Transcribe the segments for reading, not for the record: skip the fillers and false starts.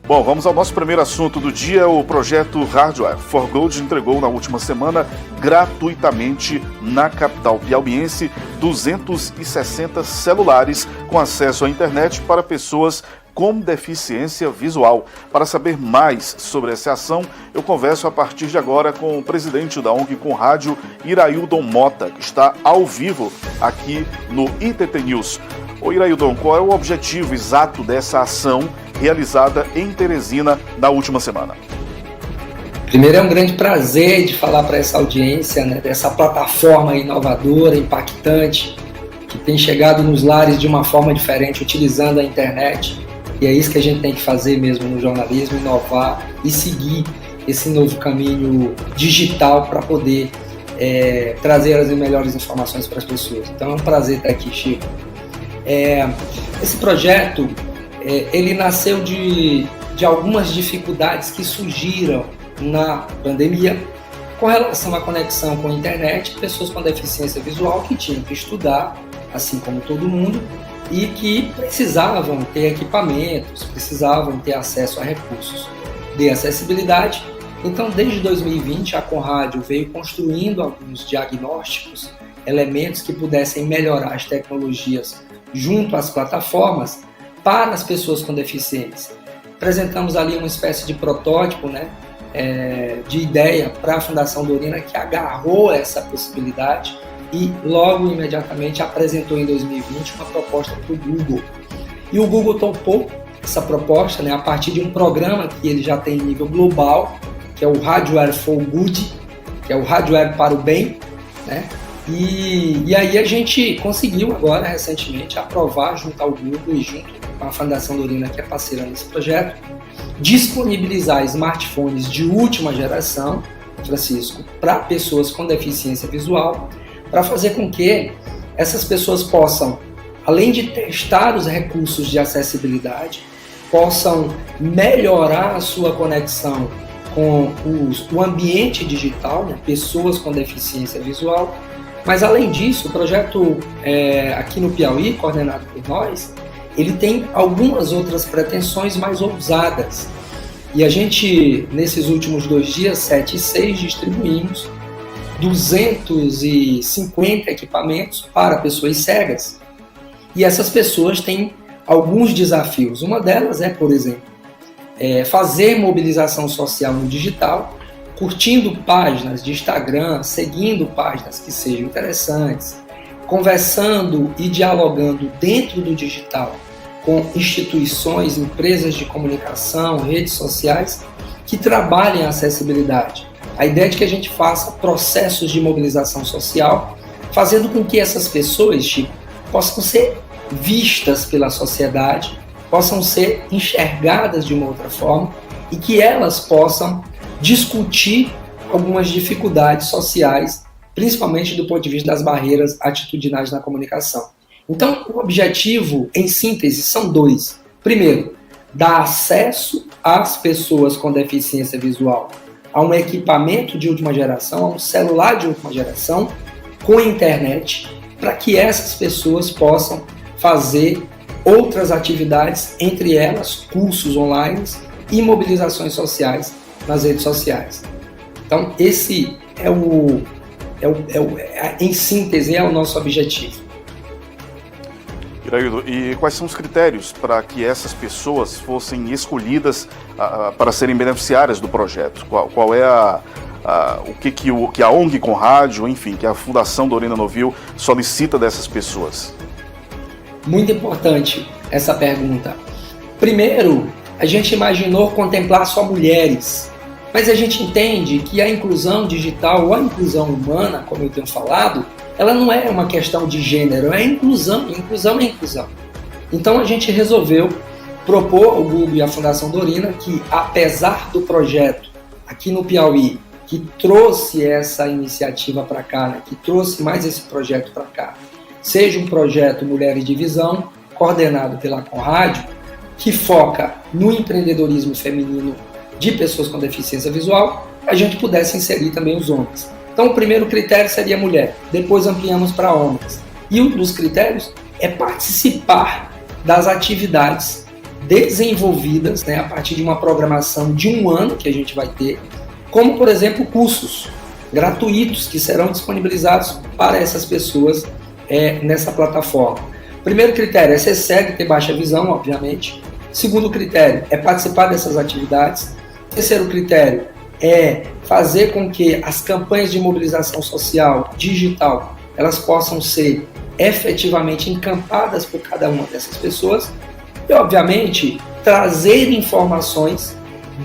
Bom, vamos ao nosso primeiro assunto do dia. O projeto Hardware for Good entregou na última semana, gratuitamente, na capital piauiense, 260 celulares com acesso à internet para pessoas com deficiência visual. Para saber mais sobre essa ação, eu converso a partir de agora com o presidente da ONG Com Rádio, Iraildon Mota, que está ao vivo aqui no ITT News. Ô Iraildon, qual é o objetivo exato dessa ação realizada em Teresina na última semana? Primeiro, é um grande prazer de falar para essa audiência, né, dessa plataforma inovadora, impactante, que tem chegado nos lares de uma forma diferente, utilizando a internet. E é isso que a gente tem que fazer mesmo no jornalismo, inovar e seguir esse novo caminho digital para poder trazer as melhores informações para as pessoas. Então é um prazer estar aqui, Chico. Esse projeto, ele nasceu de algumas dificuldades que surgiram na pandemia com relação à conexão com a internet, pessoas com deficiência visual que tinham que estudar, assim como todo mundo, e que precisavam ter equipamentos, precisavam ter acesso a recursos de acessibilidade. Então, desde 2020, a Conrádio veio construindo alguns diagnósticos, elementos que pudessem melhorar as tecnologias junto às plataformas para as pessoas com deficiência. Apresentamos ali uma espécie de protótipo, de ideia para a Fundação Dorina, que agarrou essa possibilidade e logo, imediatamente, apresentou em 2020 uma proposta para o Google. E o Google topou essa proposta, a partir de um programa que ele já tem em nível global, que é o Hardware for Good, que é o hardware para o bem, E aí a gente conseguiu agora, recentemente, aprovar junto ao Google e junto com a Fundação Dorina, que é parceira nesse projeto, disponibilizar smartphones de última geração, Francisco, para pessoas com deficiência visual, para fazer com que essas pessoas possam, além de testar os recursos de acessibilidade, possam melhorar a sua conexão com o ambiente digital, pessoas com deficiência visual. Mas, além disso, o projeto aqui no Piauí, coordenado por nós, ele tem algumas outras pretensões mais ousadas. E a gente, nesses últimos 2 dias, 7 e 6, distribuímos 250 equipamentos para pessoas cegas. E essas pessoas têm alguns desafios. Uma delas é, por exemplo, fazer mobilização social no digital, curtindo páginas de Instagram, seguindo páginas que sejam interessantes, conversando e dialogando dentro do digital com instituições, empresas de comunicação, redes sociais que trabalhem a acessibilidade. A ideia é de que a gente faça processos de mobilização social, fazendo com que essas pessoas, Chico, possam ser vistas pela sociedade, possam ser enxergadas de uma outra forma e que elas possam discutir algumas dificuldades sociais, principalmente do ponto de vista das barreiras atitudinais na comunicação. Então, o objetivo, em síntese, são 2. Primeiro, dar acesso às pessoas com deficiência visual a um equipamento de última geração, a um celular de última geração, com internet, para que essas pessoas possam fazer outras atividades, entre elas cursos online e mobilizações sociais nas redes sociais. Então, esse em síntese, é o nosso objetivo. Iraildon, e quais são os critérios para que essas pessoas fossem escolhidas para serem beneficiárias do projeto? Qual é o que a ONG Com Rádio, enfim, que a Fundação Dorina Novil solicita dessas pessoas? Muito importante essa pergunta. Primeiro, a gente imaginou contemplar só mulheres, mas a gente entende que a inclusão digital ou a inclusão humana, como eu tenho falado, ela não é uma questão de gênero, é inclusão é inclusão. Então a gente resolveu propor ao Google e à Fundação Dorina que, apesar do projeto aqui no Piauí, que trouxe essa iniciativa para cá, que trouxe mais esse projeto para cá, seja um projeto Mulheres de Visão, coordenado pela Conrádio, que foca no empreendedorismo feminino de pessoas com deficiência visual, a gente pudesse inserir também os homens. Então, o primeiro critério seria mulher, depois ampliamos para homens. E um dos critérios é participar das atividades desenvolvidas, né, a partir de uma programação de 1 ano que a gente vai ter, como, por exemplo, cursos gratuitos que serão disponibilizados para essas pessoas nessa plataforma. Primeiro critério é ser cego e ter baixa visão, obviamente. Segundo critério é participar dessas atividades. Terceiro critério é fazer com que as campanhas de mobilização social digital elas possam ser efetivamente encampadas por cada uma dessas pessoas e, obviamente, trazer informações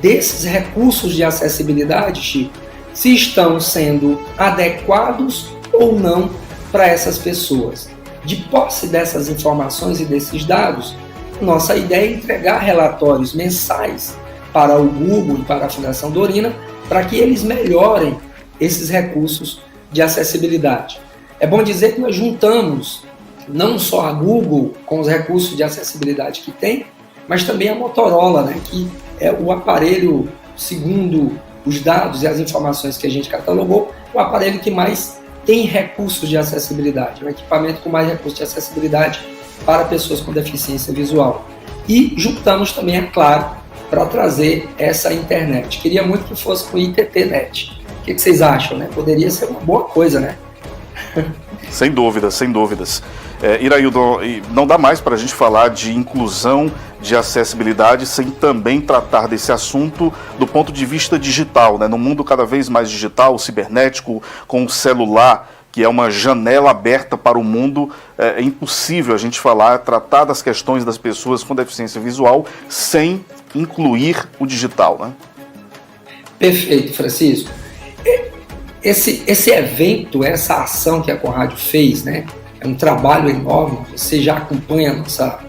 desses recursos de acessibilidade, Chico, se estão sendo adequados ou não para essas pessoas. De posse dessas informações e desses dados, nossa ideia é entregar relatórios mensais para o Google e para a Fundação Dorina para que eles melhorem esses recursos de acessibilidade. É bom dizer que nós juntamos não só a Google com os recursos de acessibilidade que tem, mas também a Motorola, né, que é o aparelho, segundo os dados e as informações que a gente catalogou, o aparelho que mais tem recursos de acessibilidade, o equipamento com mais recursos de acessibilidade para pessoas com deficiência visual. E juntamos também, é claro, para trazer essa internet. Queria muito que fosse com ITT-Net. O que vocês acham, né? Poderia ser uma boa coisa, né? Sem dúvidas, sem dúvidas. Iraildo, não dá mais para a gente falar de inclusão, de acessibilidade, sem também tratar desse assunto do ponto de vista digital, né? No mundo cada vez mais digital, cibernético, com o celular, que é uma janela aberta para o mundo, é impossível a gente tratar das questões das pessoas com deficiência visual sem incluir o digital, né? Perfeito, Francisco. Esse evento, essa ação que a Conrádio fez, né, é um trabalho enorme. Você já acompanha a nossa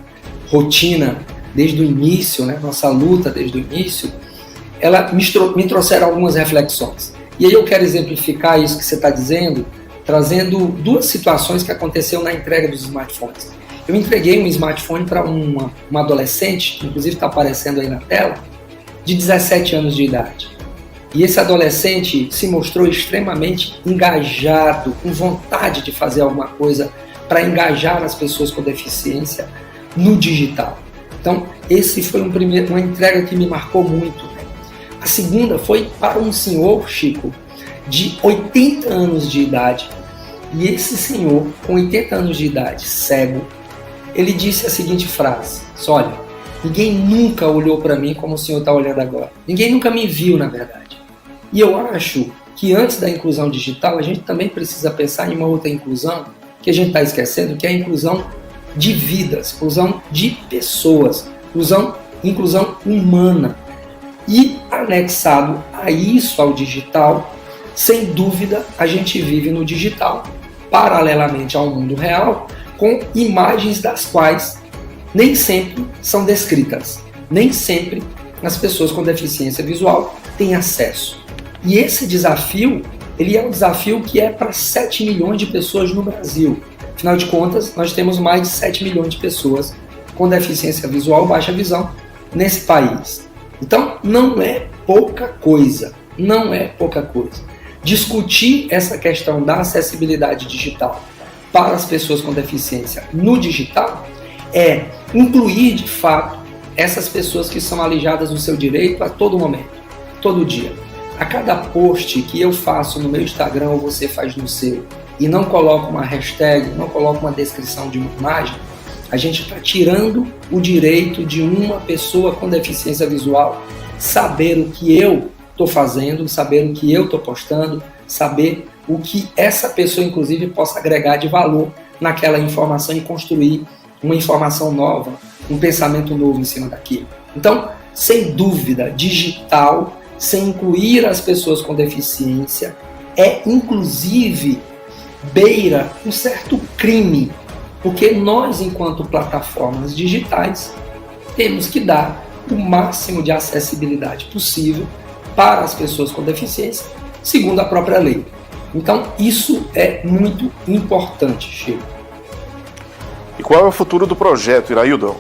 rotina desde o início, né, nossa luta desde o início. Ela me trouxeram algumas reflexões. E aí eu quero exemplificar isso que você está dizendo, trazendo 2 situações que aconteceram na entrega dos smartphones. Eu entreguei um smartphone para uma adolescente, que inclusive está aparecendo aí na tela, de 17 anos de idade. E esse adolescente se mostrou extremamente engajado, com vontade de fazer alguma coisa para engajar as pessoas com deficiência no digital. Então, esse foi uma entrega que me marcou muito. A segunda foi para um senhor, Chico, de 80 anos de idade. E esse senhor, com 80 anos de idade, cego, ele disse a seguinte frase: olha, ninguém nunca olhou para mim como o senhor está olhando agora. Ninguém nunca me viu, na verdade. E eu acho que antes da inclusão digital, a gente também precisa pensar em uma outra inclusão que a gente está esquecendo, que é a inclusão de vidas, inclusão de pessoas, inclusão humana. E anexado a isso, ao digital, sem dúvida, a gente vive no digital, paralelamente ao mundo real, com imagens das quais nem sempre são descritas, nem sempre as pessoas com deficiência visual têm acesso. E esse desafio, ele é um desafio que é para 7 milhões de pessoas no Brasil. Afinal de contas, nós temos mais de 7 milhões de pessoas com deficiência visual, baixa visão, nesse país. Então, não é pouca coisa, não é pouca coisa. Discutir essa questão da acessibilidade digital para as pessoas com deficiência no digital é incluir, de fato, essas pessoas que são alijadas do seu direito a todo momento, todo dia. A cada post que eu faço no meu Instagram ou você faz no seu e não coloca uma hashtag, não coloca uma descrição de uma imagem, a gente está tirando o direito de uma pessoa com deficiência visual saber o que eu estou fazendo, saber o que eu estou postando, saber o que essa pessoa, inclusive, possa agregar de valor naquela informação e construir uma informação nova, um pensamento novo em cima daquilo. Então, sem dúvida, digital, sem incluir as pessoas com deficiência, inclusive, beira um certo crime, porque nós, enquanto plataformas digitais, temos que dar o máximo de acessibilidade possível para as pessoas com deficiência, segundo a própria lei. Então, isso é muito importante, Chico. E qual é o futuro do projeto, Iraildo?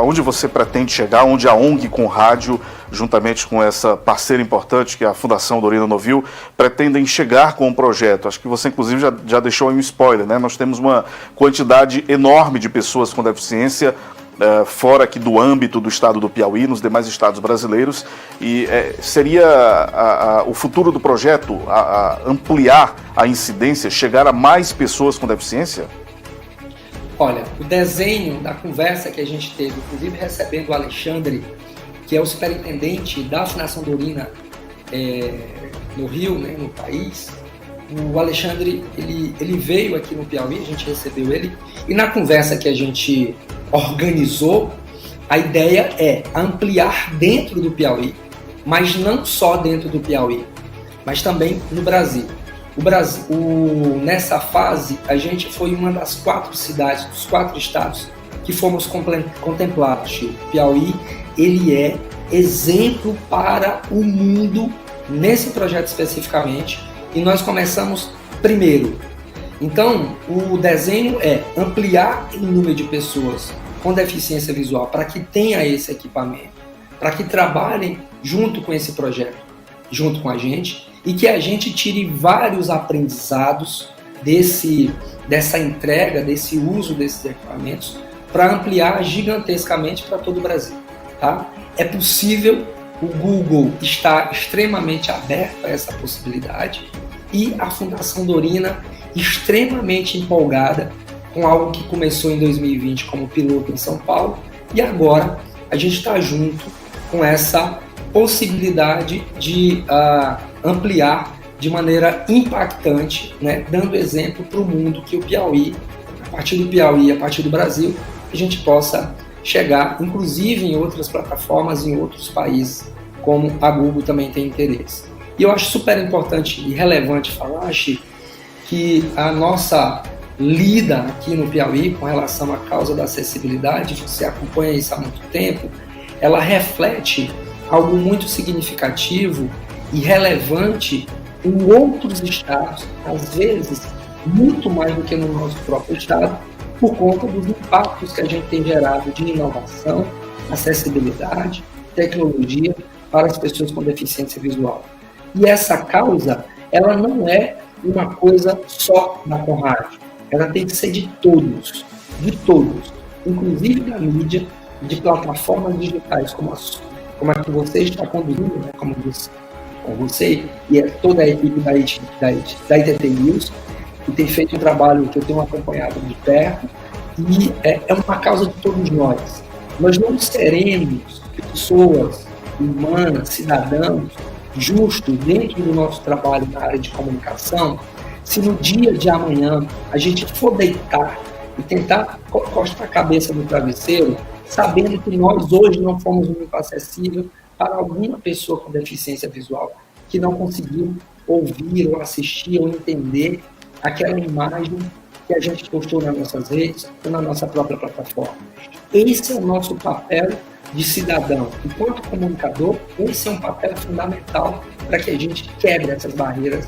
Onde você pretende chegar? Onde a ONG Conrádio, juntamente com essa parceira importante, que é a Fundação Dorina Novil, pretendem chegar com o projeto? Acho que você, inclusive, já deixou aí um spoiler, né? Nós temos uma quantidade enorme de pessoas com deficiência fora aqui do âmbito do estado do Piauí, nos demais estados brasileiros, e seria o futuro do projeto ampliar a incidência, chegar a mais pessoas com deficiência? Olha, o desenho da conversa que a gente teve, inclusive recebendo o Alexandre, que é o superintendente da Fundação Dorina no Rio, né, no país. O Alexandre, ele veio aqui no Piauí, a gente recebeu ele, e na conversa que a gente organizou, a ideia é ampliar dentro do Piauí, mas não só dentro do Piauí, mas também no Brasil. Nessa fase, a gente foi uma das 4 cidades, dos 4 estados que fomos contemplados. O Piauí, ele é exemplo para o mundo nesse projeto especificamente, e nós começamos primeiro. Então, o desenho é ampliar o número de pessoas com deficiência visual para que tenha esse equipamento, para que trabalhem junto com esse projeto, junto com a gente, e que a gente tire vários aprendizados dessa entrega, desse uso desses equipamentos, para ampliar gigantescamente para todo o Brasil. Tá? É possível, o Google está extremamente aberto a essa possibilidade, e a Fundação Dorina extremamente empolgada com algo que começou em 2020 como piloto em São Paulo, e agora a gente está junto com essa possibilidade de ampliar de maneira impactante, né, dando exemplo para o mundo que o Piauí, a partir do Piauí, a partir do Brasil, a gente possa chegar, inclusive em outras plataformas, em outros países, como a Google também tem interesse. E eu acho super importante e relevante falar, Chico, que a nossa lida aqui no Piauí com relação à causa da acessibilidade, você acompanha isso há muito tempo, ela reflete algo muito significativo e relevante em outros estados, às vezes muito mais do que no nosso próprio estado, por conta dos impactos que a gente tem gerado de inovação, acessibilidade, tecnologia para as pessoas com deficiência visual. E essa causa, ela não é uma coisa só da Conrad, ela tem que ser de todos, inclusive da mídia, de plataformas digitais como a que você está conduzindo, né, como você e toda a equipe da ITT News, que tem feito um trabalho que eu tenho acompanhado de perto, e é uma causa de todos nós. Nós não seremos pessoas humanas, cidadãos, justos dentro do nosso trabalho na área de comunicação, se no dia de amanhã a gente for deitar e tentar encostar a cabeça no travesseiro, sabendo que nós hoje não fomos muito acessíveis para alguma pessoa com deficiência visual que não conseguiu ouvir ou assistir ou entender aquela imagem que a gente postou nas nossas redes ou na nossa própria plataforma. Esse é o nosso papel de cidadão. Enquanto comunicador, esse é um papel fundamental para que a gente quebre essas barreiras,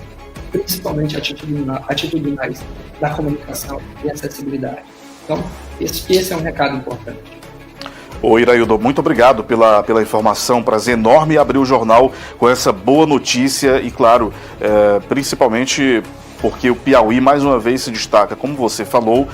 principalmente atitudinais da comunicação e acessibilidade. Então, esse é um recado importante. Ô Iraildo, muito obrigado pela informação, prazer enorme abrir o jornal com essa boa notícia e, claro, principalmente porque o Piauí, mais uma vez, se destaca, como você falou,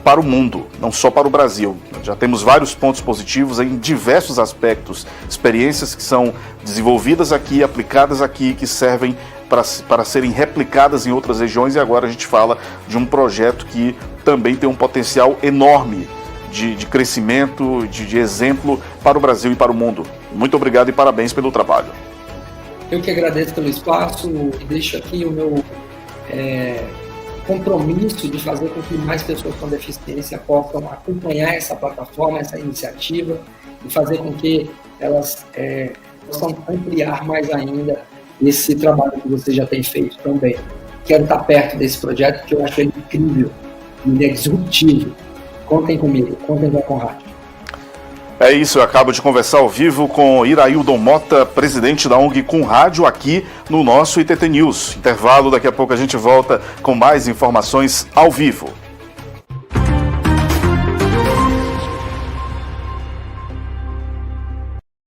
para o mundo, não só para o Brasil. Já temos vários pontos positivos em diversos aspectos, experiências que são desenvolvidas aqui, aplicadas aqui, que servem para serem replicadas em outras regiões, e agora a gente fala de um projeto que também tem um potencial enorme de crescimento, de exemplo para o Brasil e para o mundo. Muito obrigado e parabéns pelo trabalho. Eu que agradeço pelo espaço e deixo aqui o meu compromisso de fazer com que mais pessoas com deficiência possam acompanhar essa plataforma, essa iniciativa, e fazer com que elas possam ampliar mais ainda esse trabalho que você já tem feito também. Quero estar perto desse projeto, porque eu acho ele incrível, ele é disruptivo. Contem comigo, contem com a Conrad. É isso, eu acabo de conversar ao vivo com Iraildo Mota, presidente da ONG Conrad, aqui no nosso ITT News. Intervalo, daqui a pouco a gente volta com mais informações ao vivo.